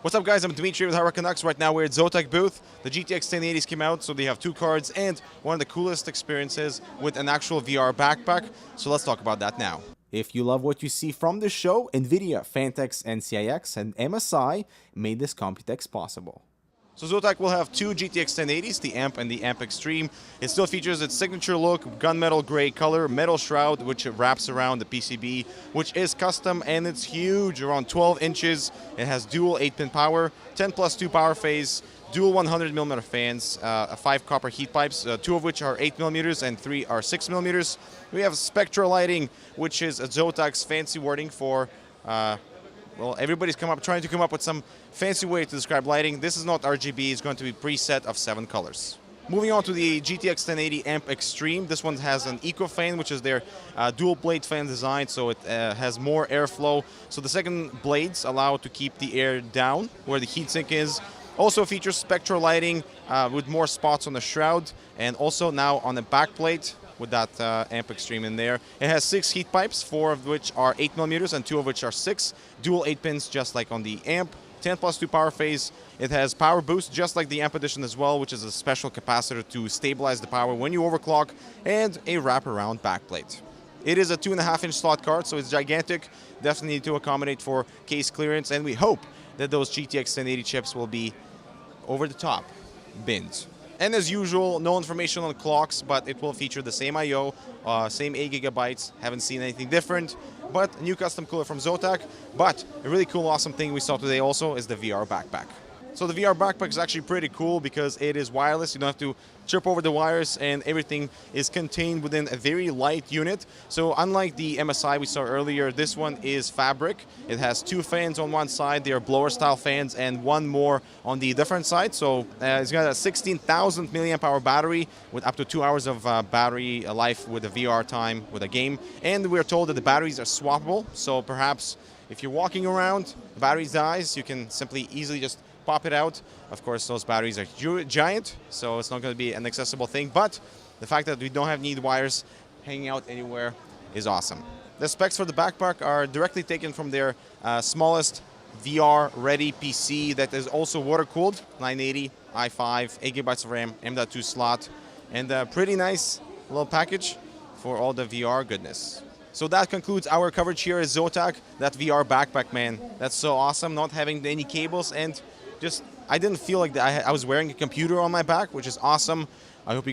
What's up, guys? I'm Dimitri with HardwareCanucks. Right now we're at Zotac booth. The GTX 1080s came out, so they have two cards and one of the coolest experiences with an actual VR backpack. So let's talk about that now. If you love what you see from this show, NVIDIA, Fantex, NCIX, and MSI made this Computex possible. So Zotac will have two GTX 1080s, the AMP and the AMP Extreme. It still features its signature look, gunmetal gray color, metal shroud, which wraps around the PCB, which is custom and it's huge, around 12 inches. It has dual 8-pin power, 10+2 power phase, dual 100mm fans, 5 copper heat pipes, 2 of which are 8mm and 3 are 6mm. We have spectral lighting, which is Zotac's fancy wording for well, everybody's trying to come up with some fancy way to describe lighting. This is not RGB, it's going to be preset of 7 colors. Moving on to the GTX 1080 AMP Extreme. This one has an Eco fan, which is their dual blade fan design, so it has more airflow. So the second blades allow to keep the air down where the heatsink is. Also features spectral lighting with more spots on the shroud, and also now on the back plate with that AMP Extreme in there. It has 6 heat pipes, 4 of which are 8mm and 2 of which are 6. Dual 8 pins just like on the AMP. 10+2 power phase. It has power boost just like the AMP edition as well, which is a special capacitor to stabilize the power when you overclock, and a wraparound backplate. It is a 2.5-inch slot card, so it's gigantic. Definitely need to accommodate for case clearance, and we hope that those GTX 1080 chips will be over the top bins. And as usual, no information on clocks, but it will feature the same I/O, same 8 GB. Haven't seen anything different, but a new custom cooler from Zotac. But a really cool, awesome thing we saw today also is the VR backpack. So the VR backpack is actually pretty cool because it is wireless. You don't have to trip over the wires, and everything is contained within a very light unit. So unlike the MSI we saw earlier, this one is fabric. It has 2 fans on one side. They are blower style fans, and one more on the different side. So it's got a 16,000 milliamp hour battery with up to 2 hours of battery life with a VR time with a game. And we're told that the batteries are swappable. So perhaps if you're walking around, the battery dies, you can simply easily just pop it out. Of course, those batteries are giant, so it's not going to be an accessible thing, but the fact that we don't need wires hanging out anywhere is awesome. The specs for the backpack are directly taken from their smallest VR-ready PC that is also water-cooled, 980, i5, 8 GB of RAM, M.2 slot, and a pretty nice little package for all the VR goodness. So that concludes our coverage here at Zotac. That VR backpack, man, that's so awesome, not having any cables, and just I didn't feel like I was wearing a computer on my back, which is awesome. I hope you